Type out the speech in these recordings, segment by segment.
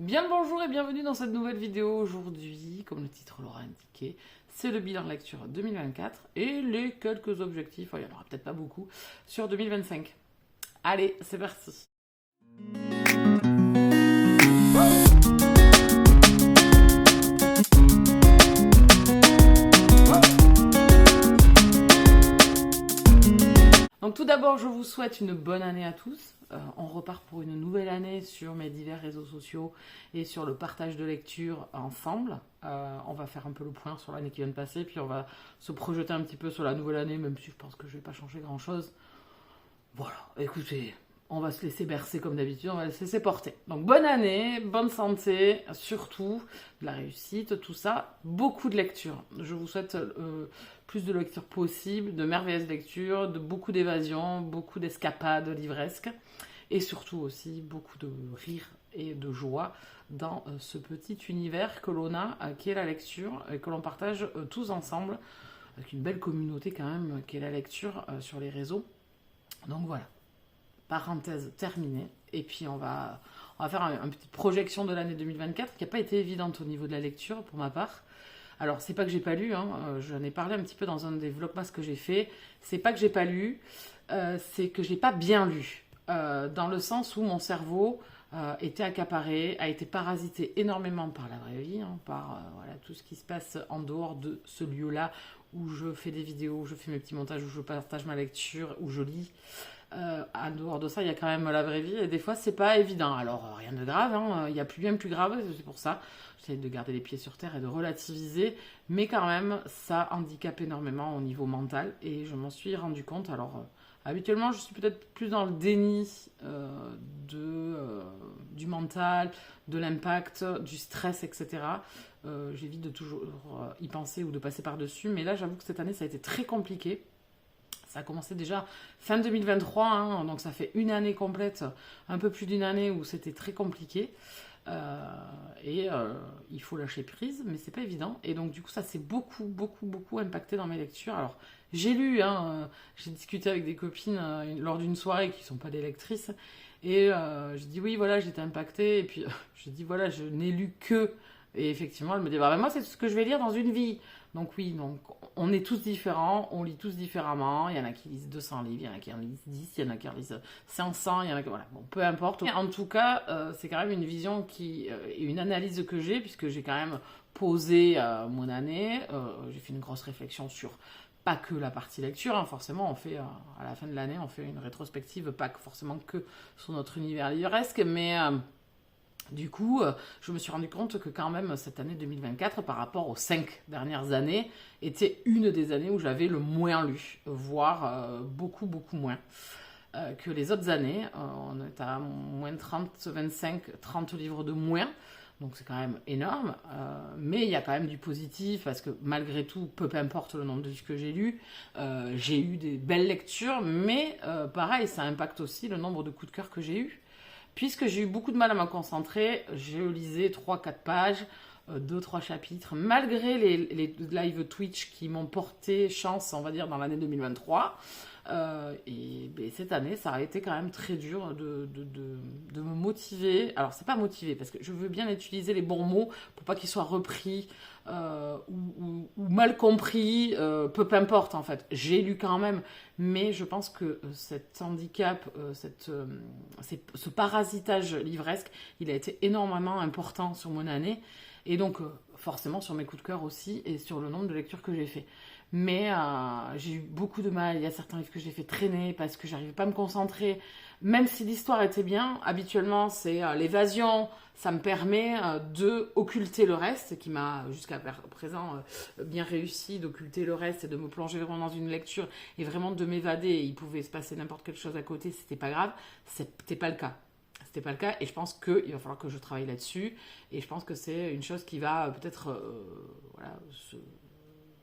Bien le bonjour et bienvenue dans cette nouvelle vidéo. Aujourd'hui, comme le titre l'aura indiqué, c'est le bilan lecture 2024 et les quelques objectifs, il n'y en aura peut-être pas beaucoup, sur 2025. Allez, c'est parti. Donc tout d'abord, je vous souhaite une bonne année à tous. On repart pour une nouvelle année sur mes divers réseaux sociaux et sur le partage de lecture ensemble. On va faire un peu le point sur l'année qui vient de passer, puis on va se projeter un petit peu sur la nouvelle année, même si je pense que je ne vais pas changer grand-chose. Voilà, écoutez, on va se laisser bercer comme d'habitude, on va se laisser porter. Donc bonne année, bonne santé, surtout de la réussite, tout ça, beaucoup de lectures. Je vous souhaite plus de lectures possibles, de merveilleuses lectures, de beaucoup d'évasion, beaucoup d'escapades livresques, et surtout aussi beaucoup de rire et de joie dans ce petit univers que l'on a, qui est la lecture, et que l'on partage tous ensemble, avec une belle communauté quand même, qui est la lecture sur les réseaux. Donc voilà, parenthèse terminée. Et puis on va faire une petite projection de l'année 2024 qui n'a pas été évidente au niveau de la lecture pour ma part. Alors c'est pas que j'ai pas lu, j'en ai parlé un petit peu dans un des vlogmas que j'ai fait. C'est pas que j'ai pas lu, c'est que j'ai pas bien lu. Dans le sens où mon cerveau était accaparé, a été parasité énormément par la vraie vie, par voilà, tout ce qui se passe en dehors de ce lieu-là où je fais des vidéos, où je fais mes petits montages, où je partage ma lecture, où je lis. En dehors de ça, il y a quand même la vraie vie et des fois, c'est pas évident. Alors, rien de grave, il y a bien plus grave, c'est pour ça. J'essaie de garder les pieds sur terre et de relativiser, mais quand même, ça handicape énormément au niveau mental et je m'en suis rendu compte. Alors, habituellement, je suis peut-être plus dans le déni du mental, de l'impact, du stress, etc. J'évite de toujours y penser ou de passer par-dessus, mais là, j'avoue que cette année, ça a été très compliqué. Ça a commencé déjà fin 2023, donc ça fait une année complète, un peu plus d'une année où c'était très compliqué. Il faut lâcher prise, mais c'est pas évident. Et donc du coup, ça s'est beaucoup impacté dans mes lectures. Alors, j'ai lu, j'ai discuté avec des copines lors d'une soirée qui sont pas des lectrices. Et j'ai dit oui, voilà, j'étais impactée. Et puis j'ai dit voilà, je n'ai lu que. Et effectivement, elle me dit bah, moi, c'est ce que je vais lire dans une vie. Donc oui, donc on est tous différents, on lit tous différemment. Il y en a qui lisent 200 livres, il y en a qui en lisent 10, il y en a qui en lisent 500, il y en a qui... Voilà, bon, peu importe. En tout cas, c'est quand même une vision et une analyse que j'ai, puisque j'ai quand même posé mon année. J'ai fait une grosse réflexion sur pas que la partie lecture, forcément, on fait, à la fin de l'année, on fait une rétrospective, pas forcément que sur notre univers livresque, mais... Du coup, je me suis rendu compte que quand même cette année 2024, par rapport aux 5 dernières années, était une des années où j'avais le moins lu, voire beaucoup moins que les autres années. On est à moins de 30, 25, 30 livres de moins, donc c'est quand même énorme. Mais il y a quand même du positif, parce que malgré tout, peu importe le nombre de livres que j'ai lus, j'ai eu des belles lectures, mais pareil, ça impacte aussi le nombre de coups de cœur que j'ai eus. Puisque j'ai eu beaucoup de mal à me concentrer, j'ai lisé 3-4 pages, 2-3 chapitres, malgré les live Twitch qui m'ont porté chance, on va dire, dans l'année 2023. Cette année, ça a été quand même très dur de me motiver. Alors, c'est pas motiver, parce que je veux bien utiliser les bons mots pour pas qu'ils soient repris ou mal compris, peu importe en fait. J'ai lu quand même, mais je pense que cet handicap, ce parasitage livresque, il a été énormément important sur mon année. Et donc, forcément, sur mes coups de cœur aussi, et sur le nombre de lectures que j'ai fait. Mais j'ai eu beaucoup de mal. Il y a certains livres que j'ai fait traîner parce que j'arrivais pas à me concentrer. Même si l'histoire était bien, habituellement, c'est l'évasion. Ça me permet de occulter le reste, qui m'a jusqu'à présent bien réussi d'occulter le reste et de me plonger vraiment dans une lecture et vraiment de m'évader. Il pouvait se passer n'importe quelle chose à côté, c'était pas grave. C'était pas le cas. C'était pas le cas et je pense qu'il va falloir que je travaille là-dessus et je pense que c'est une chose qui va peut-être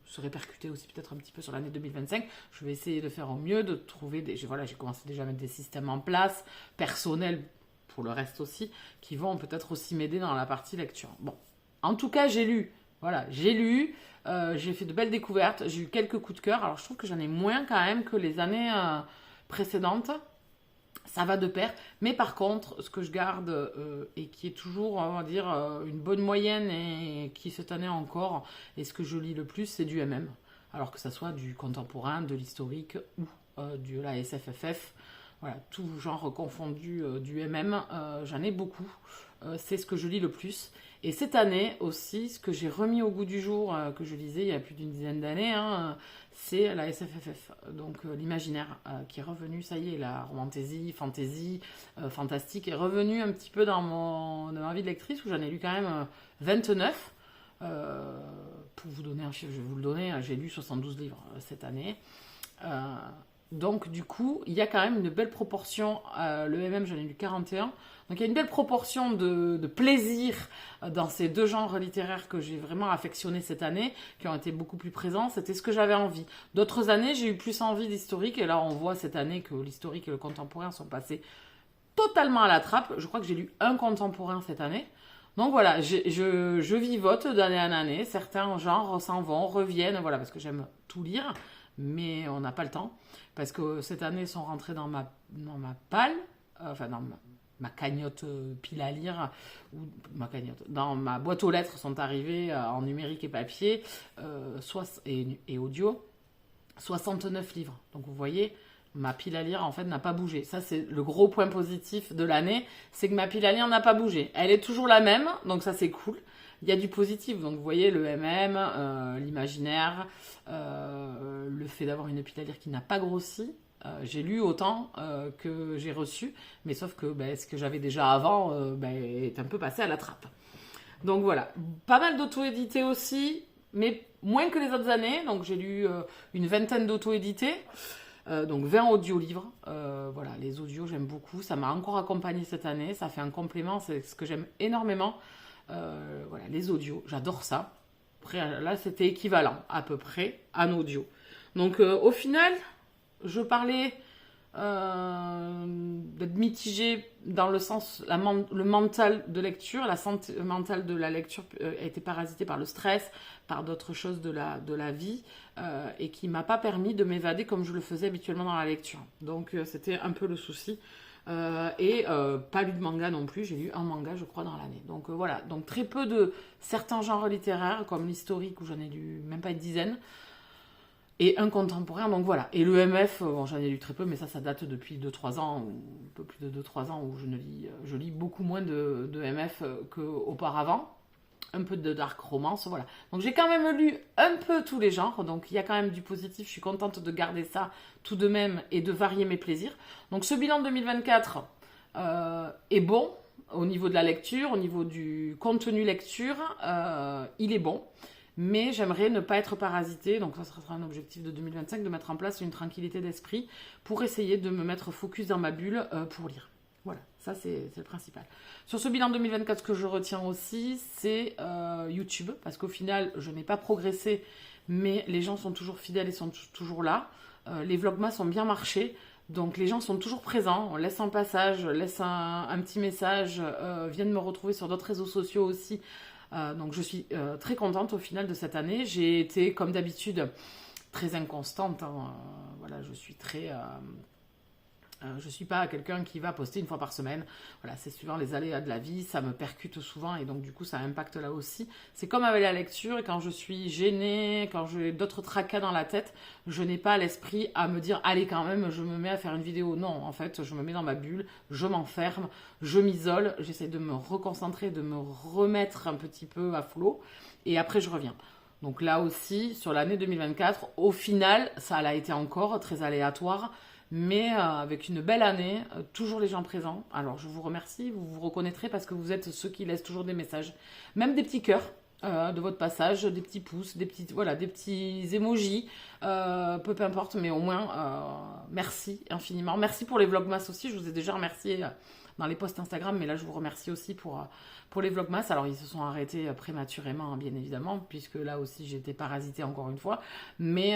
se répercuter aussi peut-être un petit peu sur l'année 2025. Je vais essayer de faire au mieux, de trouver j'ai commencé déjà à mettre des systèmes en place, personnels pour le reste aussi, qui vont peut-être aussi m'aider dans la partie lecture. Bon, en tout cas, j'ai lu, j'ai fait de belles découvertes, j'ai eu quelques coups de cœur, alors je trouve que j'en ai moins quand même que les années précédentes. Ça va de pair, mais par contre, ce que je garde et qui est toujours, on va dire, une bonne moyenne et qui cette année encore, et ce que je lis le plus, c'est du MM. Alors que ça soit du contemporain, de l'historique ou de la SFFF. Voilà, tout genre confondu du MM, j'en ai beaucoup. C'est ce que je lis le plus. Et cette année aussi, ce que j'ai remis au goût du jour, que je lisais il y a plus d'une dizaine d'années, hein, c'est la SFFF. Donc l'imaginaire qui est revenu, ça y est, la romantaisie, fantasy, fantastique est revenu un petit peu dans ma vie de lectrice où j'en ai lu quand même 29. Pour vous donner un chiffre, je vais vous le donner, j'ai lu 72 livres cette année. Donc du coup, il y a quand même une belle proportion, le MM j'en ai lu 41, donc il y a une belle proportion de plaisir dans ces deux genres littéraires que j'ai vraiment affectionnés cette année, qui ont été beaucoup plus présents, c'était ce que j'avais envie. D'autres années, j'ai eu plus envie d'historique, et là on voit cette année que l'historique et le contemporain sont passés totalement à la trappe. Je crois que j'ai lu un contemporain cette année. Donc voilà, je vivote d'année en année, certains genres s'en vont, reviennent, voilà, parce que j'aime tout lire, mais on n'a pas le temps. Parce que cette année, ils sont rentrés dans ma palle, enfin dans ma cagnotte pile à lire, ou ma cagnotte, dans ma boîte aux lettres sont arrivés en numérique et papier, et audio, 69 livres. Donc vous voyez, ma pile à lire en fait n'a pas bougé. Ça c'est le gros point positif de l'année, c'est que ma pile à lire n'a pas bougé. Elle est toujours la même, donc ça c'est cool. Il y a du positif, donc vous voyez le MM, l'imaginaire, le fait d'avoir une pile à lire qui n'a pas grossi. J'ai lu autant que j'ai reçu, mais sauf que ce que j'avais déjà avant est un peu passé à la trappe. Donc voilà, pas mal d'auto-édités aussi, mais moins que les autres années. Donc j'ai lu une vingtaine d'auto-édités, donc 20 audiolivres. Voilà, les audios j'aime beaucoup, ça m'a encore accompagné cette année, ça fait un complément, c'est ce que j'aime énormément. Voilà, les audios, j'adore ça. Après, là, c'était équivalent à peu près en audio. Donc, au final, je parlais d'être mitigée dans le sens, le mental de lecture, la santé mentale de la lecture a été parasitée par le stress, par d'autres choses de la vie, et qui m'a pas permis de m'évader comme je le faisais habituellement dans la lecture. Donc, c'était un peu le souci. Pas lu de manga non plus, j'ai lu un manga je crois dans l'année. Donc voilà, donc très peu de certains genres littéraires comme l'historique où j'en ai lu même pas une dizaine, et un contemporain, donc voilà. Et le MF, j'en ai lu très peu, mais ça date depuis 2-3 ans, ou un peu plus de 2-3 ans, où je lis beaucoup moins de MF qu'auparavant. Un peu de dark romance, voilà. Donc j'ai quand même lu un peu tous les genres, donc il y a quand même du positif, je suis contente de garder ça tout de même et de varier mes plaisirs. Donc ce bilan 2024 est bon au niveau de la lecture, au niveau du contenu lecture, il est bon, mais j'aimerais ne pas être parasitée, donc ça sera un objectif de 2025, de mettre en place une tranquillité d'esprit pour essayer de me mettre focus dans ma bulle pour lire. Voilà, ça c'est le principal. Sur ce bilan 2024, ce que je retiens aussi, c'est YouTube, parce qu'au final, je n'ai pas progressé, mais les gens sont toujours fidèles et sont toujours là. Les vlogmas ont bien marché, donc les gens sont toujours présents. On laisse un passage, laisse un petit message, viennent me retrouver sur d'autres réseaux sociaux aussi. Donc je suis très contente au final de cette année. J'ai été, comme d'habitude, très inconstante. Hein. Voilà, je suis très... je suis pas quelqu'un qui va poster une fois par semaine. Voilà, c'est suivant les aléas de la vie, ça me percute souvent et donc du coup ça impacte là aussi. C'est comme avec la lecture, et quand je suis gênée, quand j'ai d'autres tracas dans la tête, je n'ai pas l'esprit à me dire allez quand même, je me mets à faire une vidéo. Non, en fait, je me mets dans ma bulle, je m'enferme, je m'isole, j'essaie de me reconcentrer, de me remettre un petit peu à flot et après je reviens. Donc là aussi, sur l'année 2024, au final, ça a été encore très aléatoire. Mais avec une belle année, toujours les gens présents. Alors je vous remercie, vous vous reconnaîtrez parce que vous êtes ceux qui laissent toujours des messages, même des petits cœurs de votre passage, des petits pouces, des petits emojis, peu importe, mais au moins merci infiniment. Merci pour les vlogmas aussi, je vous ai déjà remercié dans les posts Instagram, mais là je vous remercie aussi pour les vlogmas. Alors ils se sont arrêtés prématurément, bien évidemment, puisque là aussi j'ai été parasitée encore une fois, mais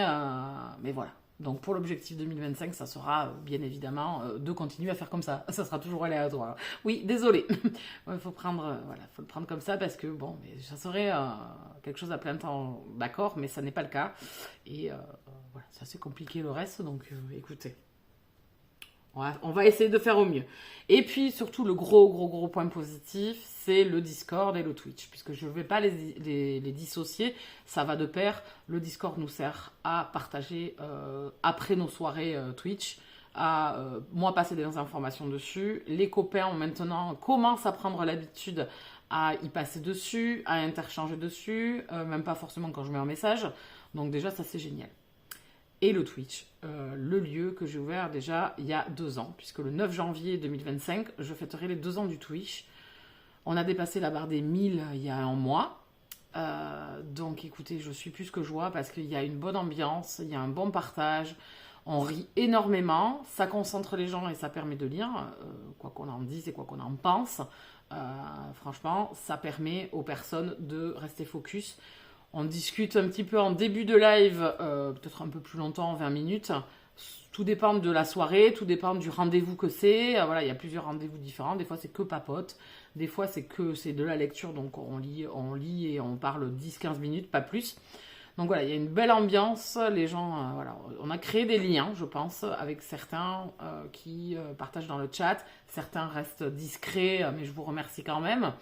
voilà. Donc pour l'objectif 2025, ça sera bien évidemment de continuer à faire comme ça. Ça sera toujours aléatoire. Oui, désolé. Il faut le prendre comme ça parce que bon, mais ça serait quelque chose à plein temps, d'accord, mais ça n'est pas le cas. Et voilà, c'est assez compliqué le reste, donc écoutez. On va essayer de faire au mieux. Et puis surtout le gros point positif, c'est le Discord et le Twitch, puisque je ne vais pas les dissocier, ça va de pair. Le Discord nous sert à partager après nos soirées Twitch, à moi passer des informations dessus. Les copains maintenant commencent à prendre l'habitude à y passer dessus, à interchanger dessus, même pas forcément quand je mets un message. Donc déjà ça c'est génial. Et le Twitch, le lieu que j'ai ouvert déjà il y a 2 ans, puisque le 9 janvier 2025, je fêterai les 2 ans du Twitch. On a dépassé la barre des 1000 il y a un mois. Donc écoutez, je suis plus que joie parce qu'il y a une bonne ambiance, il y a un bon partage, on rit énormément, ça concentre les gens et ça permet de lire, quoi qu'on en dise et quoi qu'on en pense. Franchement, ça permet aux personnes de rester focus. On discute un petit peu en début de live, peut-être un peu plus longtemps, 20 minutes. Tout dépend de la soirée, tout dépend du rendez-vous que c'est. Voilà, il y a plusieurs rendez-vous différents. Des fois, c'est que papote. Des fois, c'est de la lecture. Donc, on lit et on parle 10-15 minutes, pas plus. Donc, voilà, il y a une belle ambiance. Les gens, voilà, on a créé des liens, je pense, avec certains qui partagent dans le chat. Certains restent discrets, mais je vous remercie quand même.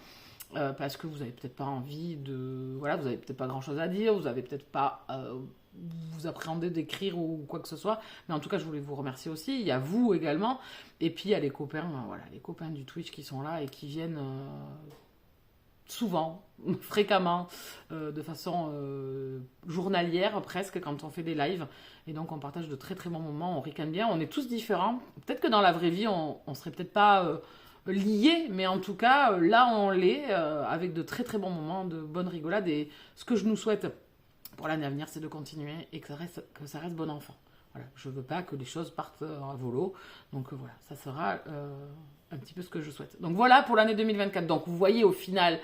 Parce que vous n'avez peut-être pas envie de... Voilà, vous n'avez peut-être pas grand-chose à dire, vous n'avez peut-être pas... vous appréhendez d'écrire ou quoi que ce soit. Mais en tout cas, je voulais vous remercier aussi. Il y a vous également. Et puis, il y a les copains, voilà, les copains du Twitch qui sont là et qui viennent souvent, fréquemment, de façon journalière presque, quand on fait des lives. Et donc, on partage de très très bons moments, on ricane bien. On est tous différents. Peut-être que dans la vraie vie, on serait peut-être pas... liés, mais en tout cas, là on l'est, avec de très très bons moments, de bonnes rigolades, et ce que je nous souhaite pour l'année à venir, c'est de continuer et que ça reste bon enfant. Voilà, je veux pas que les choses partent à volo, donc voilà, ça sera un petit peu ce que je souhaite. Donc voilà pour l'année 2024. Donc vous voyez au final,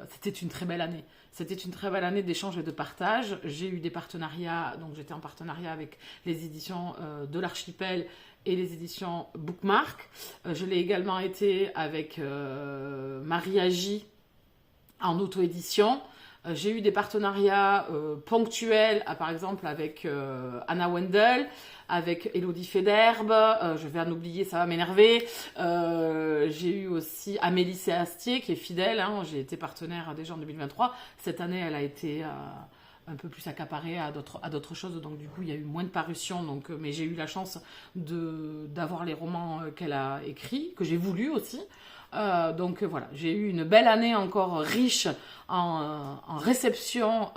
c'était une très belle année. C'était une très belle année d'échange et de partage. J'ai eu des partenariats, donc j'étais en partenariat avec les éditions de l'Archipel et les éditions Bookmark. Je l'ai également été avec Marie Agi en auto-édition. J'ai eu des partenariats ponctuels, par exemple avec Anna Wendel, avec Elodie Federbe, je vais en oublier, ça va m'énerver. J'ai eu aussi Amélie Séastier qui est fidèle, hein, j'ai été partenaire déjà en 2023. Cette année, elle a été un peu plus accaparée à d'autres choses, donc du coup, il y a eu moins de parutions, donc, mais j'ai eu la chance d'avoir les romans qu'elle a écrits, que j'ai voulu aussi. Donc voilà, j'ai eu une belle année encore riche en réception,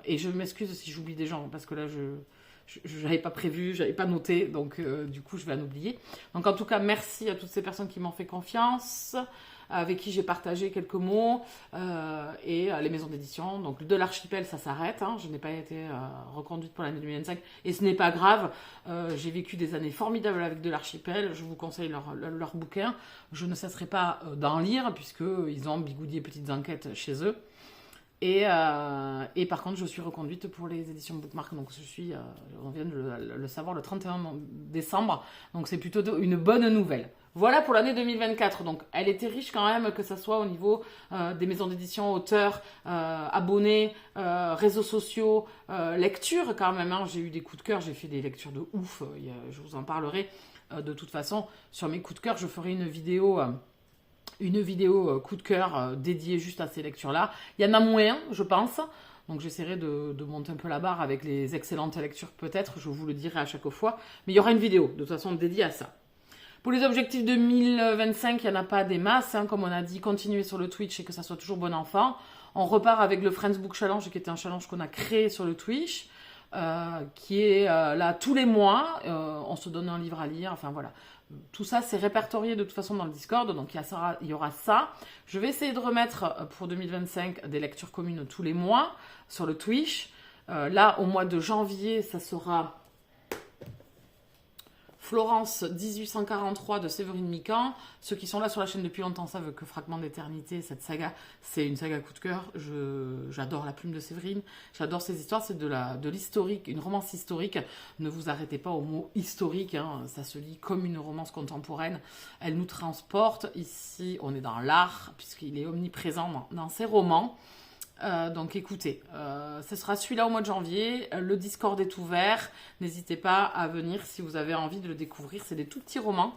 et je m'excuse si j'oublie des gens parce que là je n'avais pas prévu, j'avais pas noté, donc du coup je vais en oublier. Donc en tout cas merci à toutes ces personnes qui m'ont fait confiance, avec qui j'ai partagé quelques mots, et les maisons d'édition. Donc de l'Archipel, ça s'arrête, hein. Je n'ai pas été reconduite pour l'année 2025 et ce n'est pas grave. J'ai vécu des années formidables avec de l'Archipel, je vous conseille leur bouquin. Je ne cesserai pas d'en lire puisqu'ils ont bigoudi petites enquêtes chez eux. Et par contre, je suis reconduite pour les éditions Bookmark, donc on vient de le savoir le 31 décembre, donc c'est plutôt une bonne nouvelle. Voilà pour l'année 2024, donc elle était riche quand même, que ce soit au niveau des maisons d'édition, auteurs, abonnés, réseaux sociaux, lecture quand même, hein. J'ai eu des coups de cœur, j'ai fait des lectures de ouf, je vous en parlerai de toute façon. Sur mes coups de cœur, je ferai une vidéo coup de cœur dédiée juste à ces lectures-là. Il y en a moins, je pense. Donc j'essaierai de monter un peu la barre avec les excellentes lectures peut-être, je vous le dirai à chaque fois. Mais il y aura une vidéo de toute façon dédiée à ça. Pour les objectifs 2025, il n'y en a pas des masses. Hein, comme on a dit, continuer sur le Twitch et que ça soit toujours bon enfant. On repart avec le Friends Book Challenge, qui était un challenge qu'on a créé sur le Twitch. Qui est là tous les mois. On se donne un livre à lire. Enfin voilà. Tout ça, c'est répertorié de toute façon dans le Discord, donc il y aura ça. Je vais essayer de remettre pour 2025 des lectures communes tous les mois sur le Twitch. Là, au mois de janvier, ça sera Florence 1843 de Séverine Mican. Ceux qui sont là sur la chaîne depuis longtemps savent que Fragment d'éternité, cette saga, c'est une saga coup de cœur. J'adore la plume de Séverine, j'adore ces histoires, c'est de l'historique, une romance historique. Ne vous arrêtez pas au mot historique, hein. Ça se lit comme une romance contemporaine. Elle nous transporte. Ici, on est dans l'art, puisqu'il est omniprésent dans ses romans. Donc écoutez, ce sera celui-là au mois de janvier. Le Discord est ouvert. N'hésitez pas à venir si vous avez envie de le découvrir. C'est des tout petits romans.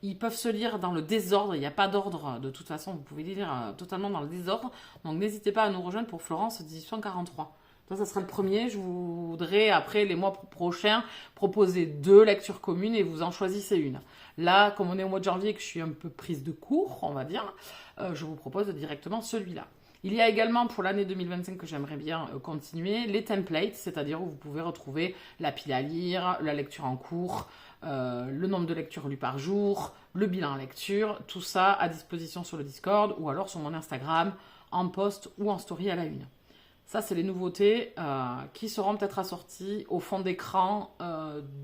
Ils peuvent se lire dans le désordre. Il n'y a pas d'ordre de toute façon. Vous pouvez les lire totalement dans le désordre. Donc n'hésitez pas à nous rejoindre pour Florence 1843. Ça sera le premier. Je voudrais, après les mois prochains, proposer 2 lectures communes et vous en choisissez une. Là, comme on est au mois de janvier et que je suis un peu prise de court, on va dire, je vous propose directement celui-là. Il y a également pour l'année 2025 que j'aimerais bien continuer, les templates, c'est-à-dire où vous pouvez retrouver la pile à lire, la lecture en cours, le nombre de lectures lues par jour, le bilan lecture, tout ça à disposition sur le Discord ou alors sur mon Instagram, en post ou en story à la une. Ça, c'est les nouveautés qui seront peut-être assorties au fond d'écran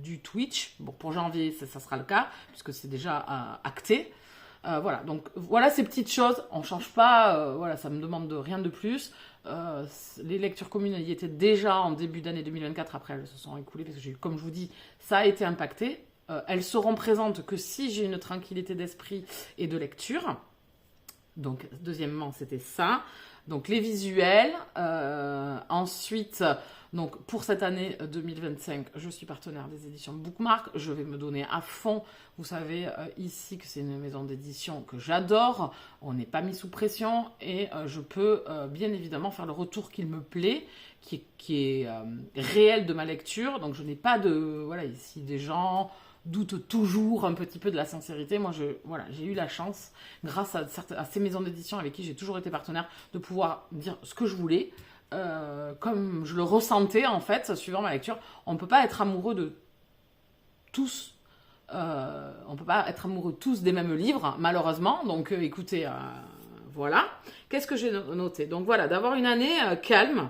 du Twitch. Bon, pour janvier, ça sera le cas, puisque c'est déjà acté. Voilà, donc voilà ces petites choses. On ne change pas, voilà, ça me demande rien de plus. Les lectures communes y étaient déjà en début d'année 2024, après elles se sont écoulées, parce que comme je vous dis, ça a été impacté. Elles seront présentes que si j'ai une tranquillité d'esprit et de lecture. Donc, deuxièmement, c'était ça. Donc, les visuels. Ensuite, donc, pour cette année 2025, je suis partenaire des éditions Bookmark. Je vais me donner à fond. Vous savez ici que c'est une maison d'édition que j'adore. On n'est pas mis sous pression. Et je peux bien évidemment faire le retour qu'il me plaît, qui est réel de ma lecture. Donc, je n'ai pas de... Voilà, ici, des gens... doute toujours un petit peu de la sincérité. Moi, j'ai eu la chance, grâce à ces maisons d'édition avec qui j'ai toujours été partenaire, de pouvoir dire ce que je voulais, comme je le ressentais, en fait, suivant ma lecture. On ne peut pas être amoureux de tous. On ne peut pas être amoureux tous des mêmes livres, malheureusement. Donc, écoutez, voilà. Qu'est-ce que j'ai noté? Donc, voilà, d'avoir une année calme.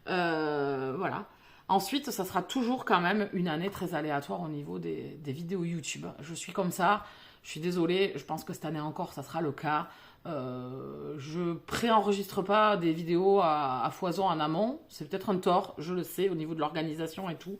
Voilà. Ensuite, ça sera toujours quand même une année très aléatoire au niveau des vidéos YouTube. Je suis comme ça, je suis désolée, je pense que cette année encore, ça sera le cas. Je préenregistre pas des vidéos à foison en amont. C'est peut-être un tort, je le sais, au niveau de l'organisation et tout.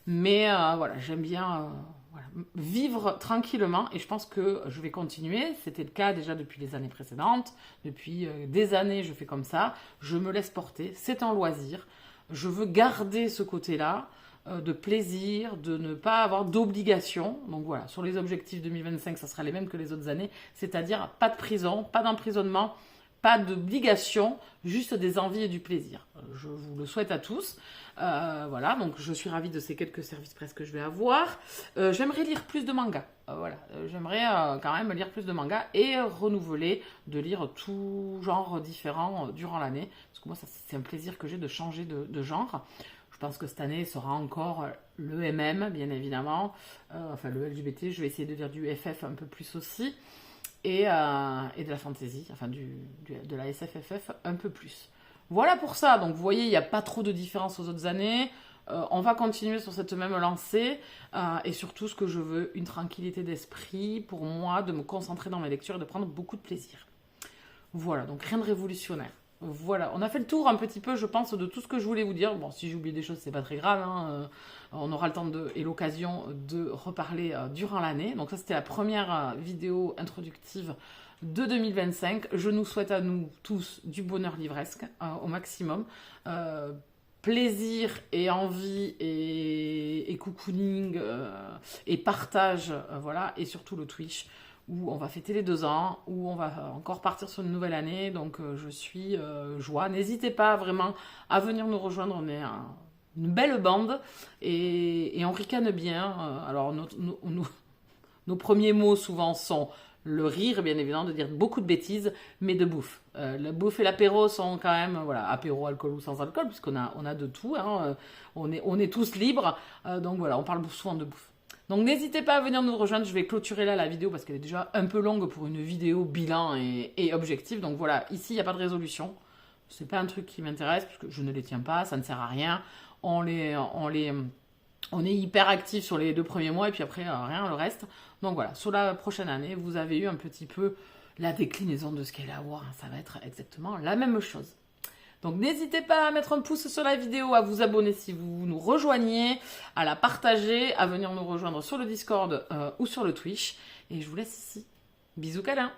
Mais voilà, j'aime bien voilà, vivre tranquillement et je pense que je vais continuer. C'était le cas déjà depuis les années précédentes. Depuis des années, je fais comme ça. Je me laisse porter, c'est un loisir. Je veux garder ce côté-là de plaisir, de ne pas avoir d'obligation. Donc voilà, sur les objectifs 2025, ça sera les mêmes que les autres années. C'est-à-dire pas de prison, pas d'emprisonnement, pas d'obligation, juste des envies et du plaisir. Je vous le souhaite à tous. Voilà, donc je suis ravie de ces quelques services presse que je vais avoir. J'aimerais lire plus de mangas. Voilà, j'aimerais quand même lire plus de mangas et renouveler, de lire tout genre différent durant l'année. Parce que moi, c'est un plaisir que j'ai de changer de genre. Je pense que cette année sera encore le MM, bien évidemment. Enfin, le LGBT, je vais essayer de lire du FF un peu plus aussi. Et de la fantasy, enfin de la SFFF un peu plus. Voilà pour ça, donc vous voyez, il n'y a pas trop de différence aux autres années. On va continuer sur cette même lancée. Et surtout, ce que je veux, une tranquillité d'esprit pour moi, de me concentrer dans mes lectures et de prendre beaucoup de plaisir. Voilà, donc rien de révolutionnaire. Voilà, on a fait le tour un petit peu, je pense, de tout ce que je voulais vous dire. Bon, si j'ai oublié des choses, c'est pas très grave. Hein. On aura le temps et l'occasion de reparler durant l'année. Donc ça, c'était la première vidéo introductive de 2025. Je nous souhaite à nous tous du bonheur livresque au maximum. Plaisir et envie et cocooning et partage, voilà, et surtout le Twitch, où on va fêter les 2 ans, où on va encore partir sur une nouvelle année. Donc je suis joie. N'hésitez pas vraiment à venir nous rejoindre. On est une belle bande et on ricane bien. Alors nos premiers mots souvent sont le rire, bien évidemment, de dire beaucoup de bêtises, mais de bouffe. La bouffe et l'apéro sont quand même, voilà, apéro, alcool ou sans alcool, puisqu'on a de tout. Hein, on est tous libres. Donc voilà, on parle souvent de bouffe. Donc n'hésitez pas à venir nous rejoindre, je vais clôturer là la vidéo parce qu'elle est déjà un peu longue pour une vidéo bilan et objectif. Donc voilà, ici il n'y a pas de résolution, c'est pas un truc qui m'intéresse parce que je ne les tiens pas, ça ne sert à rien. On est hyper actif sur les 2 premiers mois et puis après rien le reste. Donc voilà, sur la prochaine année, vous avez eu un petit peu la déclinaison de ce qu'elle a à voir, ça va être exactement la même chose. Donc n'hésitez pas à mettre un pouce sur la vidéo, à vous abonner si vous nous rejoignez, à la partager, à venir nous rejoindre sur le Discord ou sur le Twitch. Et je vous laisse ici. Bisous câlins.